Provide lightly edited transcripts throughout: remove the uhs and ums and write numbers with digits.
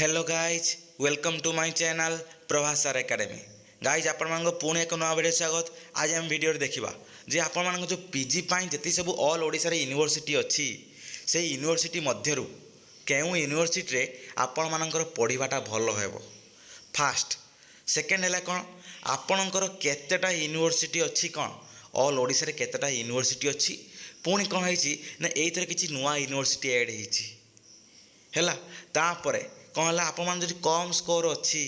Hello guys welcome to my channel Prabhas sir academy. Guys आपण पुणी एक नुआ वीडियो स्वागत। आज आम वीडियो देखा जे आपण जो पीजी जी सब ऑल ओडिशा यूनिवर्सिटी अच्छी से यूनिवर्सिटी मध्यरु केउ यूनिवर्सिटी रे आपण मानकर पढ़ाटा भल हो। फास्ट सेकेंड है कौन आपणकर केतेटा यूनिवर्सिटी अच्छी कौन ऑल ओडिशा रे केतेटा यूनिवर्सिटी अच्छी पुणी कौन है किसी नुआ यूनिवर्सिटी ऐड है तापर कौन है आप कम स्कोर अच्छी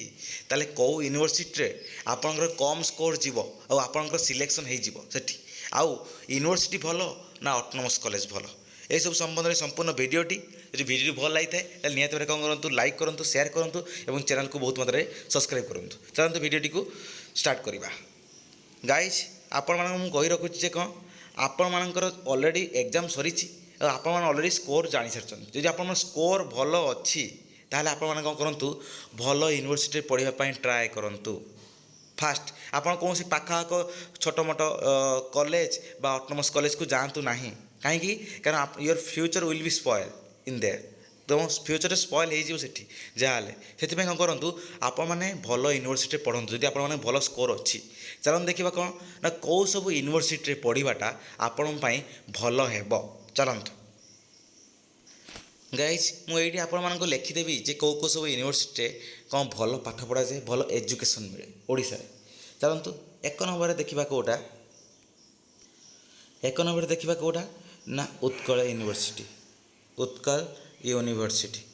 ताले कौ यूनिवर्सिटी आपंकर कम स्कोर जीव आपंकर सिलेक्शन हो आउ यूनिवर्सिटी भल ना ऑटोनोमस कॉलेज भल ये सब संबंध में संपूर्ण वीडियोटी जो वीडियो भल लगी है निहत भाव कौन करूँ लाइक करूँ शेयर करूँ और चैनल को बहुत मात्रा सब्सक्राइब करूँ। चलते वीडियोटी को स्टार्ट करवा। गाइज आपण मैं कही रखुच्छे कौन आपण मानकर ऑलरेडी एग्जाम सरी आपण ऑलरेडी स्कोर जानी सारी जब आप स्कोर भल अच्छी ताहले आपण माने कौन करूँ भल यूनिवर्सिटी पढ़ाई ट्राए करूँ। फास्ट आपड़ कौन पाखाक छोट मोट कॉलेज बा ऑटोनोमस कॉलेज को जातु ना कहीं कारण your future will be spoil in their तुम फ्यूचर स्पॉइल हो जहाँ से कौन करूँ आपण मैंने भल यूनिवर्सिटी पढ़ूँ जदि आप भल स्कोर अच्छी। चलन देखा कौन ना कौ सब यूनिवर्सिटी पढ़ाटा आपण भल हो। चलतु गाइज मुझे आपको लिखिदेवी जे कौ कौ सब यूनिवर्सिटी कौन भल पाठ पढ़ा जाए भल एजुकेशन मिले ओडिशा रे। चलतु एक नंबर देखा कौटा ना उत्कल यूनिवर्सिटी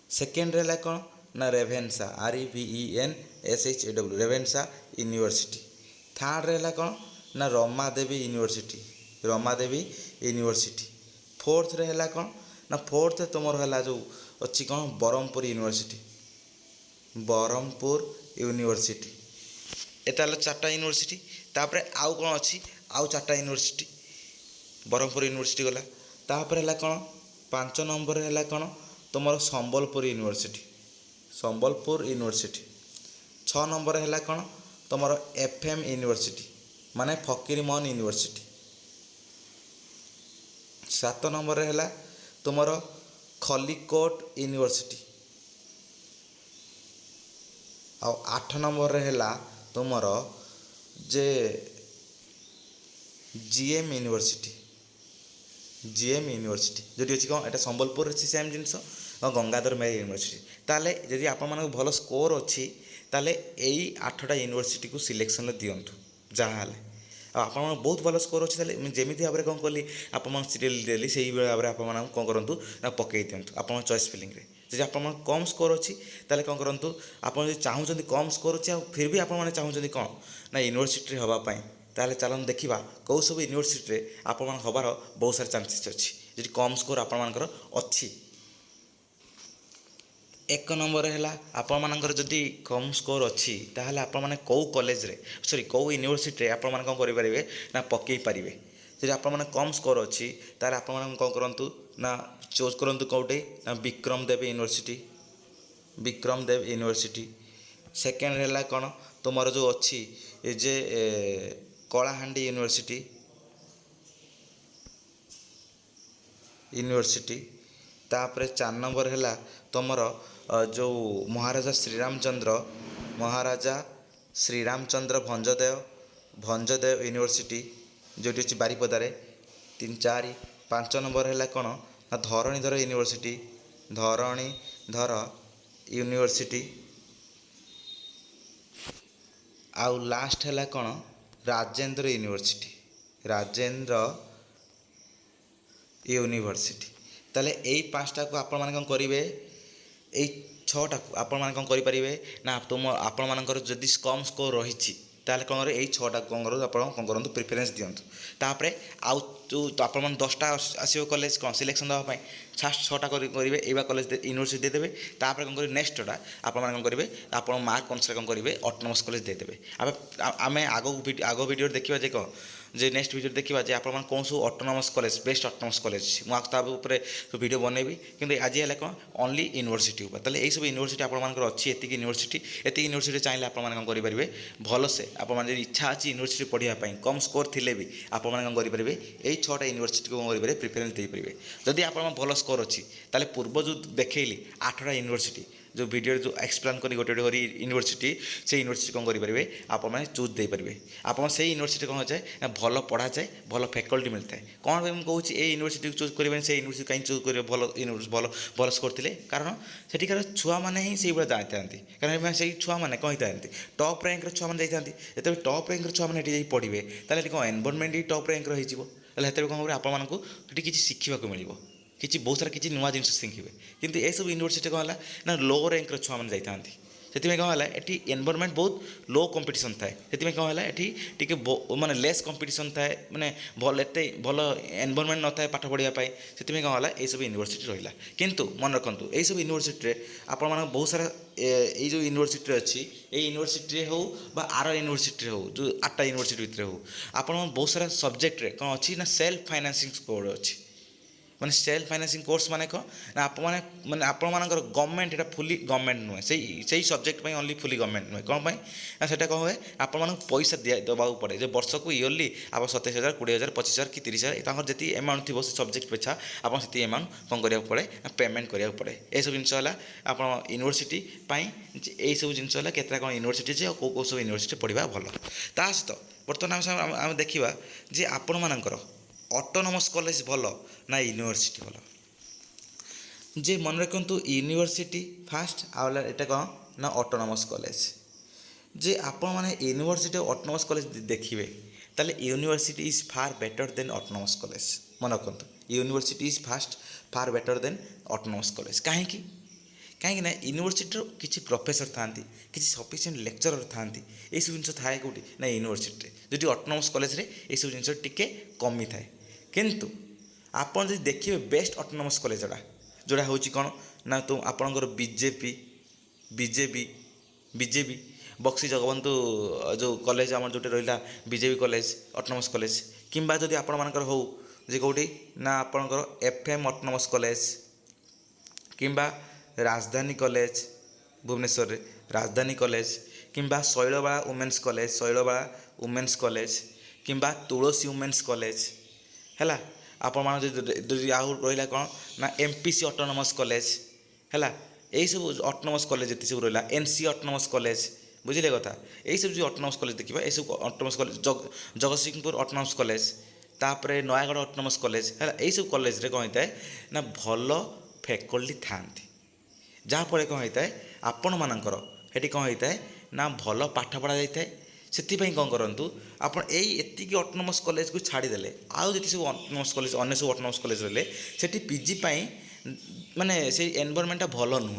सेकेंड रहा कौन ना रेभेन्सा REVENSHA रेभेन्सा यूनिवर्सिटी। थर्ड रहा कौन ना रमादेवी यूनिवर्सिटी। फोर्थ रहा कौन ना फोर्थ तुम है जो अच्छी कौन ब्रह्मपुर यूनिवर्सिटी एटा चार्टा यूनिवर्सिटी। तापर आउ कौन अच्छी आउ चार्टा यूनिवर्सिटी ब्रह्मपुर यूनिवर्सिटी गला। तापर है कौन 5 नंबर है कौन तुम संबलपुर यूनिवर्सिटी 6 नंबर है कौन तुम FM यूनिवर्सिटी माने फकीरमोहन यूनिवर्सिटी। 7 नंबर है तुमर खलिकोट यूनिवर्सिटी। 8 नंबर है तुमर जे GM यूनिवर्सिटी जो अच्छी कौन एटा संबलपुर सेम जिनस गंगाधर मेहर यूनिवर्सिटी। ताले जदि आप भल स्कोर अच्छी ताले यही 8टा यूनिवर्सिटी को सिलेक्शन दिंतु जहाँ आप बहुत भल स्कोर अच्छे जमी भाव में कौन कली आप सीरियल देली से भाव में आप कौन करूँ ना पकई दिंतु आप चॉइस फिलिंग जब आप कम स्कोर अच्छी ताले कौन करूँ आप चाहते कम स्कोर अच्छी फिर भी आप चाहते कौन ना यूनिवर्सिटी हाँपाई ताले चलन देखा कौ सब यूनिवर्सिटी आप हबार बहुत सारे चांसेस अच्छी जी कम स्कोर आपर अच्छी। एक नंबर है आपण मानकर जदि कम स्कोर अच्छी ताहले आपण माने कौ कॉलेज रे सॉरी कौ यूनिवर्सिटी आपण माने कौन करें ना पकई पारे। जब आपण माने कम स्कोर अच्छी ताहले आपण माने कौन करूँ ना चूज करूँ कौटे ना विक्रमदेव यूनिवर्सिटी। सेकेंड है कौन तुम जो अच्छी जे कलाहांडी यूनिवर्सिटी। तापर 4 नंबर है तुमर जो महाराजा श्रीरामचंद्र भंजदेव यूनिवर्सिटी जो अच्छी बारिपदारे 3 4 5 नंबर है कौन ना धरणीधर यूनिवर्सिटी। आउ लास्ट है कौन राजेंद्र यूनिवर्सिटी। ताले यही 5टा को आपण माने कौन करेंगे यही 6टा को आपण माने कौन करें ना तुम आपण मानकर जदि कम स्कोर रही ताले कौन यही 6टा कौन करूँ आप कौन करूँ प्रिफरेन्स दिंतु। तापर आउ जो आप 10टा आसो कॉलेज कौन सिलेक्शन देवाई फास्ट 6टा करेंगे ये कॉलेज यूनिवर्सिटी देदेवे। तापर कौन करेंगे नेक्स्टा आप कौन करेंगे आप मार्क अनुसार कौन करेंगे ऑटोनोमस कॉलेज देदेवे। आम आग वीडियो देखा जे कौन जे नेक्स्ट वीडियो देखा जे आप कौन सब autonomous college best autonomous college मुझे वीडियो बनैबी कि आज है कौन ओनली यूनिवर्सिटी ताले यही सब यूनिवर्सिटी आप अच्छी एतिक यूनिवर्सिटी चाहिए आप कौन करेंगे भलसे आप इच्छा अच्छी यूनिवर्सिटी पढ़ाई कम स्कोर थिले भी आप कौन करेंगे यही 6टा यूनिवर्सिटी को कौन करेंगे प्रिफरेन्स देपारे। जदि आप भल स्कोर अच्छी ताले पूर्व जो देखली 8टा यूनिवर्सिटी जो वीडियो जो एक्सप्लेन करी गोटे गोटे यूनिवर्सिटी से यूनिवर्सिटी कौन करेंगे आप चूज दे पारे आप से यूनिवर्सिटी कौन जाए ना भल पढ़ा जाए भल फैकल्टी मिलता है कौन भाई मुझे कहूँ ये यूनिवर्सिटी चूज करेंगे से यूनिवर्सिटी कहीं चूज करेंगे भल भल स्कोर थे कारण सेठिकार छुआ मैंने ही से जाता कारण से छुआ मैंने कही था टॉप रैंक छुआ मैंने जाते जो टॉप रैंक छुआ मैंने पढ़े ताले कौन एनवायरनमेंट ही टॉप रैंक रही कौन करेंगे आपको किसी शिखा मिले किसी बहुत सारा किसी नुआ जिन शिखे कितु ये सब यूनिवर्सिटी कौन है ना लो रैंक छुआ मैंने जाता से कौन है ये एनवायरनमेंट बहुत लो कंपटीशन थाए से कौन है ये माने लेस कंपटीशन थाए माने भल एत भल एनवायरनमेंट न था पाठ पढ़ाई से कौन है ये सब यूनिवर्सिटी रहा किंतु मन रखु यही सब यूनिवर्सिटी आप बहुत सारा ये जो यूनिवर्सिटी अच्छी ये यूनिवर्सिटी हो आर यूनिवर्सिटी हो जो 8टा यूनिवर्सिटी भितर हो आप बहुत सारा सब्जेक्ट कौन अच्छी ना सेल्फ फाइनेंसिंग कोड अच्छी माने सेल्फ फाइनेंसिंग कोर्स माने कौन ना आप माने आप गवर्नमेंट एटा फुली गवर्नमेंट नुहे से सब्जेक्ट ओनली फुली गवर्नमेंट नुहे कौन ना से कौन हुए आप पैसा देवा पड़े जो वर्ष को इयरली आप 27,000 20,000 25,000 कि 30,000 जी एमाउंट थी से सब्जेक्ट पिछा आप एमाउंट कौन करा पड़े पेमेंट करा पड़े यह सब जिन आप यूनिवर्सिटी यही सब जिन के कौन यूनिवर्सिटी कौ कौ सब यूनिवर्सिटी पढ़ा भल ता सहित बर्तमान आम देखा जे आपण मानकर ऑटोनोमस कॉलेज भल ना यूनिवर्सिटी भल जे मन रखु यूनिवर्सिटी फास्ट आटा कौन ना ऑटोनोमस कॉलेज जे आपण मैंने यूनिवर्सिटी ऑटोनोमस कॉलेज देखिए ताले university is far better than autonomous college मन रखु university is far better than autonomous college कहीं कहीं यूनिवर्सिटी किसी प्रोफेसर था कि सफिसीयंट लेक्चरर था ये सब जिन थाए कौटी ना यूनिवर्सिटी जो ऑटोनोमस कॉलेज रे ये सब जिन टिके कमी थाए किंतु आपन जो देखिए बेस्ट ऑटोनोमस कॉलेज जोड़ा हूँ कौन ना तो आपणकर बीजेपी बक्सी जगबंधु जो कॉलेज आम जो रहा बीजेपी कॉलेज ऑटोनोमस कॉलेज किंबा जदि आपण मानकर हो जे कौटी ना आपणकर एफएम ऑटोनोमस कॉलेज किंबा राजधानी कॉलेज भुवनेश्वर रे राजधानी कॉलेज किंबा Sailabala women's college Sailabala women's college किंबा तुलसी वुमेन्स कॉलेज है आपण आउ रहा कौन ना एमपीसी ऑटोनोमस कॉलेज है यही सब ऑटोनोमस कॉलेज जी सब रहा एनसी ऑटोनोमस कॉलेज बुझे कथा यही सब जो ऑटोनोमस कॉलेज देखा ये सब autonomous college Jagatsinghpur autonomous college तापर नयागढ़ ऑटोनोमस कॉलेज है यही सब कॉलेज कौन होता है ना भल फैकल्टी था जहाँफल कौन होता है आपण मानकर हेटी कौन होता है ना भल पाठ पढ़ा जाए से कौन करूँ आप एतिक ऑटोनोमस कॉलेज को छाड़देले आउ जी सब ऑटोनोमस कॉलेज अन्य सब ऑटोनोमस कॉलेज रही से पीजी माने से एनवायरनमेंटा भल नुह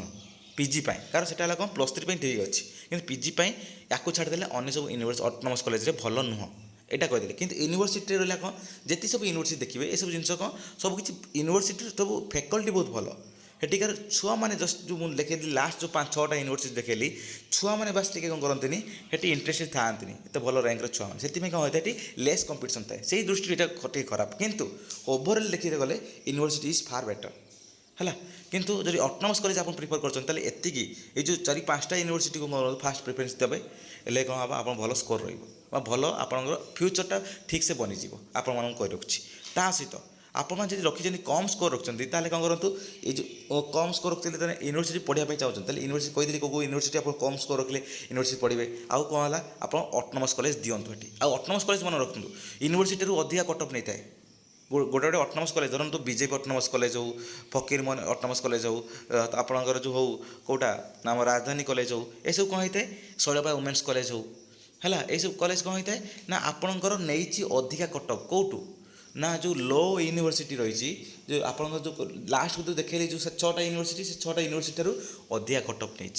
पीजी कारण से कौन +3 ठीक अच्छी कि पीजी या छाड़देले अन्य सब यूनिवर्सिटी ऑटोनोमस कॉलेज भल नुह यहाँ कहीदेले कि यूनिवर्सिटी रहा कौन जी सब यूनिवर्सिटी देखिए ये सब जिन कौन सब किसी यूनिवर्सिटी सब फैकल्टी बहुत भल हेटिकार छुआ मैंने जस्ट जो मुझे देखी लास्ट जो 5-6टा यूनिवर्सिटी देखली छुआ मैंने बास टे कौन करते हेटी इंटरेस्टेड था एत भल रैंक छुआ मैंने से कौन होता है लेस कंपटीशन थाए से दृष्टि ये खराब किंतु ओभरअल देखिए गले यूनिवर्सिटी इज फार बेटर है किंतु जब ऑटोनोमस कॉलेज आप प्रिफर करते ये जो 4-5टा यूनिवर्सिटी को फास्ट प्रिफरेंस देवे हेल्ले कौन हम आप भल स्कोर रल आप फ्यूचरटा ठीक से बनीज आप रखुच्छी ता सहित आपड़ जी रखी कम स्कोर रखुच्च कौन करूँ ये जो कम स्कोर रखते यूनिवर्सिटी पढ़ाई चाहते यूनिवर्सिटी कही कौ यूनिवर्सिटी आप कम स्कोर रखिले यूनिवर्सिटी पढ़े आउ कौन है आप ऑटोनोमस कॉलेज दिंतु ये ऑटोनोमस कॉलेज मन रखु यूनिवर्सिटी अधिका कटअप नहीं था गोटे गोटे ऑटोनोमस कॉलेज धरतु बीजेपी ऑटोनोमस कॉलेज हो फकीरमोहन ऑटोनोमस कॉलेज हो आपणकर जो हो कौटा नाम राजधानी कॉलेज हो यह सब कौन होता है शैलबाला वुमेन्स कॉलेज हो है यह सब कॉलेज कौन होता है ना आपणकर नहीं अधिका कटअप कौटू ना जो लो यूनिवर्सिटी रही जो आप जो लास्ट को देखिए जो 6टा यूनिवर्सिटी से 6टा यूनिवर्सिटी अधिका कटअप नहीं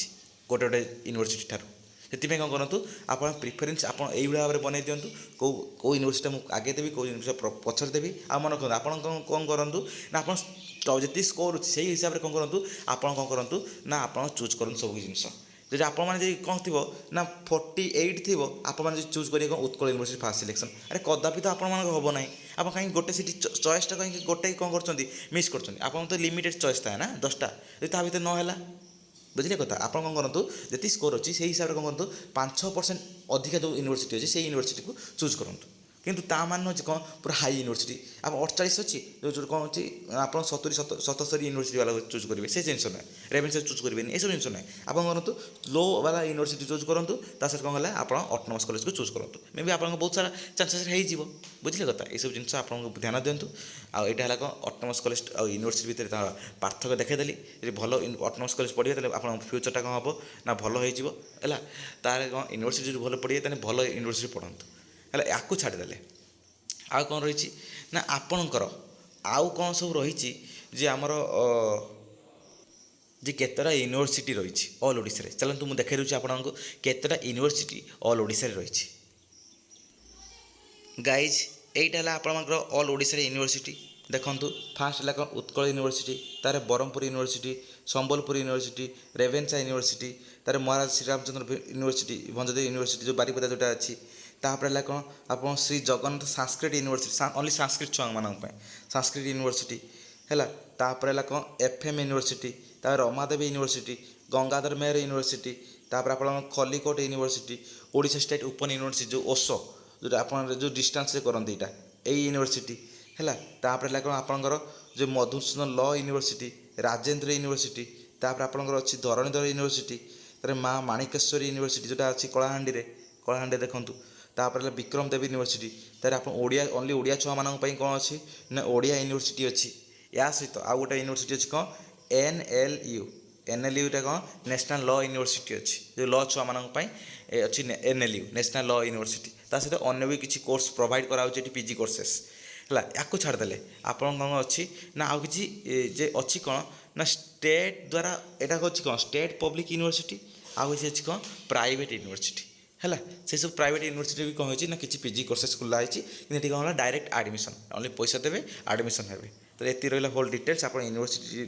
गोटे गोटे यूनिवर्सिटी ठार से कौन करूँ आप प्रिफरेन्स आप भाव में बनई दिंतु कौ यूनिवर्सिटी मुझे आगे देवी कौ यूनिवर्सिटी पछर देवी आ मन रखते आप कौन करूँ ना आप जी स्कोर से हिसाब से कौन करूँ आप कौन करूँ ना आप चूज करूँ सब जिन जब आप कौन थी ना 48 थी आप चूज करेंगे उत्कल यूनिवर्सिटी फास्ट सिलेक्शन अरे कदापि तो आपण हम ना आप कहीं गोटे सीट चॉइसटा कहीं गोटे कौन कर मिस कर तो लिमिटेड चॉइस था ना 10टा यदि ता भर ना बुझे कथा आप कौन करूँ जी स्कोर अच्छी से हिसाब से कौन करूँ 5-6% अधिका जो यूनिवर्सिटी अच्छी से यूनिवर्सिटी को चूज करूँ କିନ୍ତୁ ତା ମାନେ ହେଉଛି କ'ଣ ପୁରା ହାଇ ୟୁନିଭର୍ସିଟି ଆପଣ 48 ଅଛି ଯେଉଁଠି କ'ଣ ଅଛି ଆପଣ 77 ୟୁନିଭର୍ସିଟି ବାଲା ଚୁଜ୍ କରିବେ ସେ ଜିନିଷ ନାହିଁ, ରେଭେନ୍ସା ଚୁଜ୍ କରିବେନି, ଏସବୁ ଜିନିଷ ନାହିଁ। ଆପଣ କରନ୍ତୁ ଲୋ ବାଲା ୟୁନିଭର୍ସିଟି ଚୁଜ୍ କରନ୍ତୁ, ତା ସହିତ କ'ଣ ହେଲା ଆପଣ ଅଟୋନମସ୍ କଲେଜକୁ ଚୁଜ୍ କରନ୍ତୁ, ମେ ବି ଆପଣଙ୍କ ବହୁତ ସାରା ଚାନ୍ସେସ୍ ହେଇଯିବ। ବୁଝିଲେ କଥା, ଏସବୁ ଜିନିଷ ଆପଣଙ୍କୁ ଧ୍ୟାନ ଦିଅନ୍ତୁ। ଆଉ ଏଇଟା ହେଲା କ'ଣ ଅଟୋନମସ୍ କଲେଜ ଆଉ ୟୁନିଭର୍ସିଟି ଭିତରେ ତାର ପାର୍ଥକ୍ୟ ଦେଖାଇଦେଲି। ଯଦି ଭଲ ଅଟୋନମସ୍ କଲେଜ ପଢ଼ିବେ ତାହେଲେ ଆପଣଙ୍କ ଫ୍ୟୁଚର୍ଟା କ'ଣ ହେବ ନା ଭଲ ହେଇଯିବ ହେଲା। ତାହେଲେ କ'ଣ ୟୁନିଭର୍ସିଟି ଯଦି ଭଲ ପଢ଼ିବେ ତାହେଲେ ଭଲ ୟୁନିଭର୍ସିଟି ପଢ଼ନ୍ତୁ ହେଲା। ୟାକୁ ଛାଡ଼ିଦେଲେ ଆଉ କ'ଣ ରହିଛି ନା ଆପଣଙ୍କର ଆଉ କ'ଣ ସବୁ ରହିଛି ଯେ ଆମର ଯେ କେତେଟା ୟୁନିଭର୍ସିଟି ରହିଛି ଅଲ୍ ଓଡ଼ିଶାରେ। ଚାଲନ୍ତୁ ମୁଁ ଦେଖାଇ ଦେଉଛି ଆପଣଙ୍କୁ କେତେଟା ୟୁନିଭର୍ସିଟି ଅଲ୍ ଓଡ଼ିଶାରେ ରହିଛି। ଗାଇଜ୍ ଏଇଟା ହେଲା ଆପଣଙ୍କର ଅଲ୍ ଓଡ଼ିଶାରେ ୟୁନିଭର୍ସିଟି। ଦେଖନ୍ତୁ ଫାର୍ଷ୍ଟ ହେଲା କ'ଣ ଉତ୍କଳ ୟୁନିଭର୍ସିଟି, ତାର Brahmapur university, Sambalpur university, Ravenshaw university, ତାର ମହାରାଜ ଶ୍ରୀରାମଚନ୍ଦ୍ର ୟୁନିଭର୍ସିଟି, ଭଞ୍ଜଦେବ ୟୁନିଭର୍ସିଟି ଯେଉଁ ବାରିପଦା ଯେଉଁଟା ଅଛି। ତାପରେ ହେଲା କ'ଣ ଆପଣ ଶ୍ରୀ ଜଗନ୍ନାଥ ସାଂସ୍କ୍ରିଟ ୟୁନିଭର୍ସିଟି, ଓନ୍ଲି ସାଂସ୍କ୍ରିଟ ଛୁଆମାନଙ୍କ ପାଇଁ ସାଂସ୍କ୍ରିଟ ୟୁନିଭର୍ସିଟି ହେଲା। ତାପରେ ହେଲା କ'ଣ FM ୟୁନିଭର୍ସିଟି, ତାପରେ ରମାଦେବୀ ୟୁନିଭର୍ସିଟି, ଗଙ୍ଗାଧର ମେହେର ୟୁନିଭର୍ସିଟି, ତାପରେ ଆପଣଙ୍କ Khallikote university, Odisha state open university ଯେଉଁ ଓସୋ ଯେଉଁଟା ଆପଣ ଯେଉଁ ଡିଷ୍ଟାନ୍ସରେ କରନ୍ତି ଏଇଟା ଏଇ ୟୁନିଭର୍ସିଟି ହେଲା। ତାପରେ ହେଲା କ'ଣ ଆପଣଙ୍କର ଯେଉଁ ମଧୁସୂଦନ ଲ ୟୁନିଭର୍ସିଟି, ରାଜେନ୍ଦ୍ର ୟୁନିଭର୍ସିଟି, ତାପରେ ଆପଣଙ୍କର ଅଛି ଧରଣୀଧର ୟୁନିଭର୍ସିଟି, ତାପରେ ମା ମାଣିକେଶ୍ୱରୀ ୟୁନିଭର୍ସିଟି ଯେଉଁଟା ଅଛି କଳାହାଣ୍ଡିରେ ଦେଖନ୍ତୁ। ତାପରେ ହେଲା ବିକ୍ରମ ଦେବୀ ୟୁନିଭର୍ସିଟି, ତାପରେ ଆପଣ ଓଡ଼ିଆ ଓନ୍ଲି ଓଡ଼ିଆ ଛୁଆମାନଙ୍କ ପାଇଁ କ'ଣ ଅଛି ନା ଓଡ଼ିଆ ୟୁନିଭର୍ସିଟି ଅଛି। ୟା ସହିତ ଆଉ ଗୋଟେ ୟୁନିଭର୍ସିଟି ଅଛି କ'ଣ NLUଟା କ'ଣ ନ୍ୟାସନାଲ୍ ଲ ୟୁନିଭର୍ସିଟି ଅଛି, ଯେଉଁ ଲ ଛୁଆମାନଙ୍କ ପାଇଁ ଅଛି NLU ନ୍ୟାସନାଲ୍ ଲ ୟୁନିଭର୍ସିଟି। ତା ସହିତ ଅନ୍ୟ ବି କିଛି କୋର୍ସ ପ୍ରୋଭାଇଡ଼ କରାହେଉଛି ଏଠି PG କୋର୍ସେସ୍ ହେଲା। ୟାକୁ ଛାଡ଼ିଦେଲେ ଆପଣଙ୍କ କ'ଣ ଅଛି ନା ଆଉ କିଛି ଯେ ଅଛି କ'ଣ ନା ଷ୍ଟେଟ୍ ଦ୍ୱାରା ଏଇଟା ହେଉଛି କ'ଣ ଷ୍ଟେଟ୍ ପବ୍ଲିକ୍ ୟୁନିଭର୍ସିଟି, ଆଉ କିଛି ଅଛି କ'ଣ ପ୍ରାଇଭେଟ୍ ୟୁନିଭର୍ସିଟି ହେଲା। ସେସବୁ ପ୍ରାଇଭେଟ୍ ୟୁନିଭର୍ସିଟି ବି କ'ଣ ହେଇଛି ନା କିଛି PG କୋର୍ସେସ୍ ଖୋଲା ହେଇଛି, କିନ୍ତୁ ଏଠି କ'ଣ ହେଲା ଡାଇରେକ୍ଟ ଆଡ଼ମିସନ୍, ଓନ୍ଲି ପଇସା ଦେବେ ଆଡ଼ମିସନ୍ ହେବେ। ତ ଏତିକି ରହିଲା ହୋଲ୍ ଡିଟେଲ୍ସ। ଆପଣ ୟୁନିଭର୍ସିଟି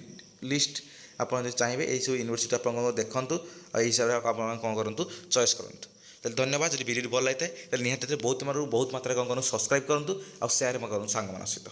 ଲିଷ୍ଟ ଆପଣ ଯଦି ଚାହିଁବେ ଏଇସବୁ ୟୁନିଭର୍ସିଟି ଆପଣଙ୍କ ଦେଖନ୍ତୁ, ଆଉ ଏଇ ହିସାବରେ ଆପଣ କ'ଣ କରନ୍ତୁ ଚଏସ୍ କରନ୍ତୁ। ତାହେଲେ ଧନ୍ୟବାଦ। ଯଦି ଭିଡ଼ିଓ ଭଲ ଲାଗିଥାଏ ତାହେଲେ ନିହାତି ବହୁତ ମାତ୍ରାରେ କ'ଣ କରନ୍ତୁ ସବସ୍କ୍ରାଇବ୍ କରନ୍ତୁ ଆଉ ସେୟାର କରନ୍ତୁ ସାଙ୍ଗମାନଙ୍କ ସହିତ।